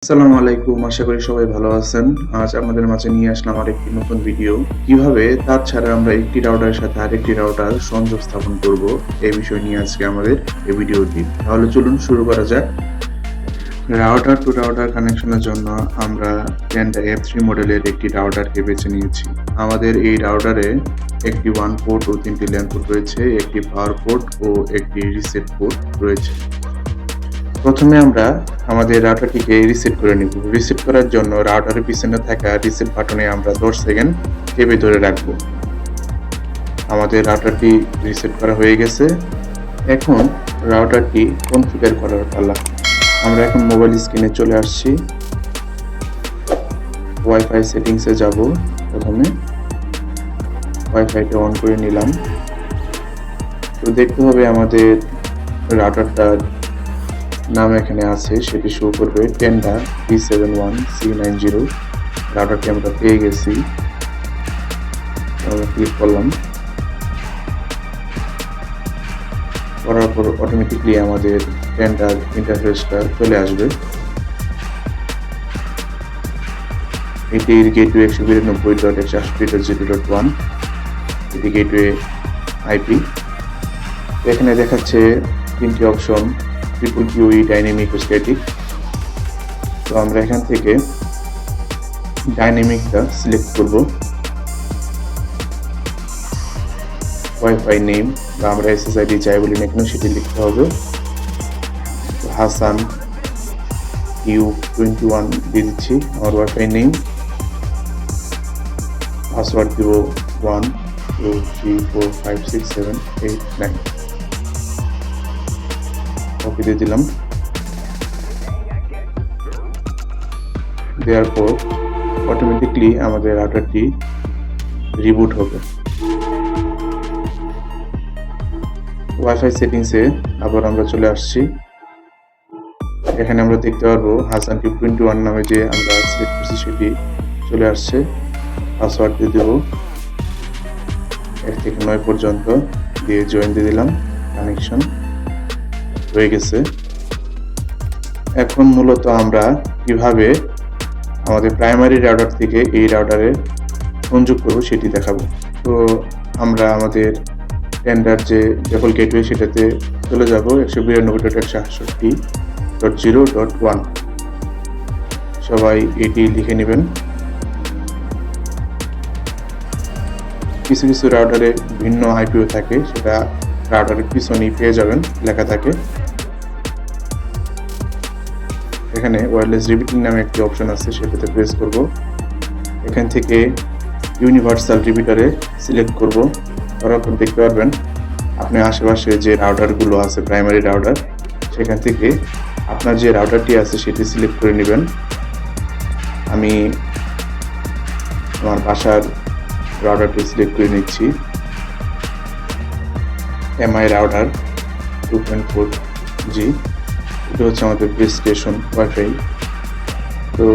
আসসালামু আলাইকুম, আশা করি সবাই ভালো আছেন। আজ আমাদের মাঝে নিয়ে আসলাম আরেকটি নতুন ভিডিও। কিভাবে তার ছাড়া আমরা একটি রাউটারের সাথে আরেকটি রাউটার সংযোগ স্থাপন করব, এই বিষয় নিয়ে আজকে আমাদের এই ভিডিওটি। তাহলে চলুন শুরু করা যাক। রাউটার টু রাউটার কানেকশনের জন্য আমরা Tenda F3 মডেলের একটি রাউটারকে বেছে নিয়েছি। আমাদের এই রাউটারে একটি ওয়ান পোর্ট ও তিনটি ল্যান পোর্ট রয়েছে, একটি পাওয়ার পোর্ট ও একটি রিসেট পোর্ট রয়েছে। প্রথমে আমরা আমাদের রাউটারটিকে রিসেট করে নিব। রিসেট করার জন্য রাউটারের পিছনে থাকা রিসেট বাটনে আমরা 10 সেকেন্ড চেপে ধরে রাখব। আমাদের রাউটারটি রিসেট করা হয়ে গেছে। এখন রাউটারটি কনফিগার করার পালা। আমরা এখন মোবাইল স্ক্রিনে চলে আসছি। ওয়াইফাই সেটিংসে যাব। প্রথমে ওয়াইফাইটা অন করে নিলাম। তো দেখতে হবে আমাদের রাউটারটার নাম এখানে আছে, সেটি শো করবে Tenda F3 রাউটারটি আমরা পেয়ে গেছি। আমরা ক্লিক করলাম, করার পর অটোমেটিকলি আমাদের Tendaর ইন্টারফেসটা চলে আসবে। এটির গেটওয়ে 192.168.0.1, এটি গেটওয়ে আইপি। এখানে দেখাচ্ছে তিনটি অপশন, ট্রিপল কিউই, ডাইনামিক ও স্ট্যাটিক। তো আমরা এখান থেকে ডাইনামিকটা সিলেক্ট করব। ওয়াইফাই নেম বা আমরা এসএসআইডি যাই বলি না কেন সেটি লিখতে হবে। হাসান Tube21 দিয়ে দিচ্ছি আমার ওয়াইফাই নেম। পাসওয়ার্ড দিব 1 2 3 4 5 6 7 8 9। ওকে দিয়ে দিলাম। দেওয়ার পর অটোমেটিকলি আমাদের রাউটারটি রিবুট হবে। ওয়াইফাই সেটিংসে আবার আমরা চলে আসছি। এখানে আমরা দেখতে পারবো হাসান Tube21 নামে যে আমরা সিলেক্ট করছি সেটি চলে আসছে। পাসওয়ার্ড দিয়ে দেব 1 থেকে 9 পর্যন্ত, দিয়ে জয়েন দিয়ে দিলাম। কানেকশন হয়ে গেছে। এখন মূলত আমরা কিভাবে আমাদের প্রাইমারি রাউটার থেকে এই রাউটারে সংযোগ করব সেটি দেখাবো। তো আমরা আমাদের টেন্ডার যে ডিফল্ট গেটওয়ে সেটাতে চলে যাব। 192.168.0.1 সবাই এটি লিখে নেবেন। কিছু কিছু রাউটারে ভিন্ন আইপিও থাকে, সেটা রাউটারের পিছনেই পেয়ে যাবেন, লেখা থাকে। এখানে ওয়্যারলেস রিপিটিং নামে একটি অপশন আছে, সেটাতে প্রেস করব। এখান থেকে ইউনিভার্সাল রিপিটারে সিলেক্ট করব। করার পর দেখতে পারবেন আপনার আশেপাশে যে রাউটারগুলো আছে প্রাইমারি রাউটার, সেখান থেকে আপনার যে রাউটারটি আছে সেটি সিলেক্ট করে নেবেন। আমি আমার বাসার রাউটারটি সিলেক্ট করে নিচ্ছি। এমআই রাউটার 2.4G, এটা হচ্ছে আমাদের বেস স্টেশন ওয়াইফাই। তো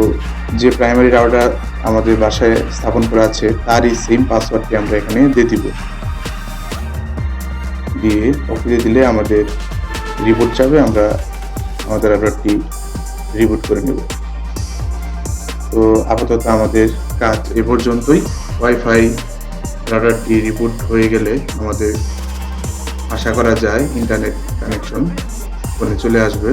যে প্রাইমারি রাউটার আমাদের বাসায় স্থাপন করা আছে তারই সেম পাসওয়ার্ডটি আমরা এখানে দিয়ে দিব। দিয়ে ওকে দিয়ে দিলে আমাদের রিবুট যাবে, আমরা আমাদের রাউটারটি রিবুট করে নেব। তো আপাতত আমাদের কাজ এ পর্যন্তই। ওয়াইফাই রাউটারটি রিবুট হয়ে গেলে আমাদের আশা করা যায় ইন্টারনেট কানেকশন ফোনে চলে আসবে।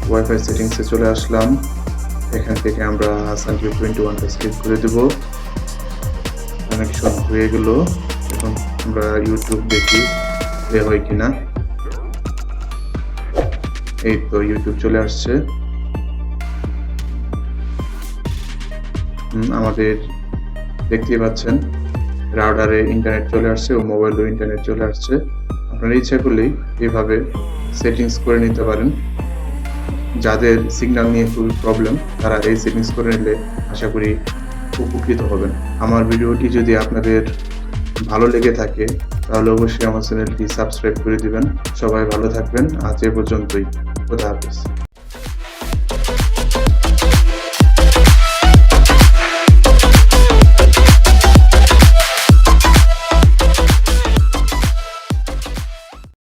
ওয়াইফাই সেটিংসে চলে আসলাম। এখান থেকে আমরা হাসান Tube21টা সিলেক্ট করে দেব। কানেকশন হয়ে গেল। এখন আমরা ইউটিউব দেখি প্লে হয় কিনা। এই তো ইউটিউব চলে আসছে। আমাদের দেখতে পাচ্ছেন রাউটারে ইন্টারনেট চলে আসছে ও মোবাইলেও ইন্টারনেট চলে আসছে। আপনারা ইচ্ছা করলেই এইভাবে সেটিংস করে নিতে পারেন। যাদের সিগন্যাল নিয়ে খুবই প্রবলেম তারা এই সেটিংস করে নিলে আশা করি উপকৃত হবেন। আমার ভিডিওটি যদি আপনাদের ভালো লেগে থাকে তাহলে অবশ্যই আমার চ্যানেলটি সাবস্ক্রাইব করে দিবেন। সবাই ভালো থাকবেন। আজ এ পর্যন্তই। খোদা হাফেজ।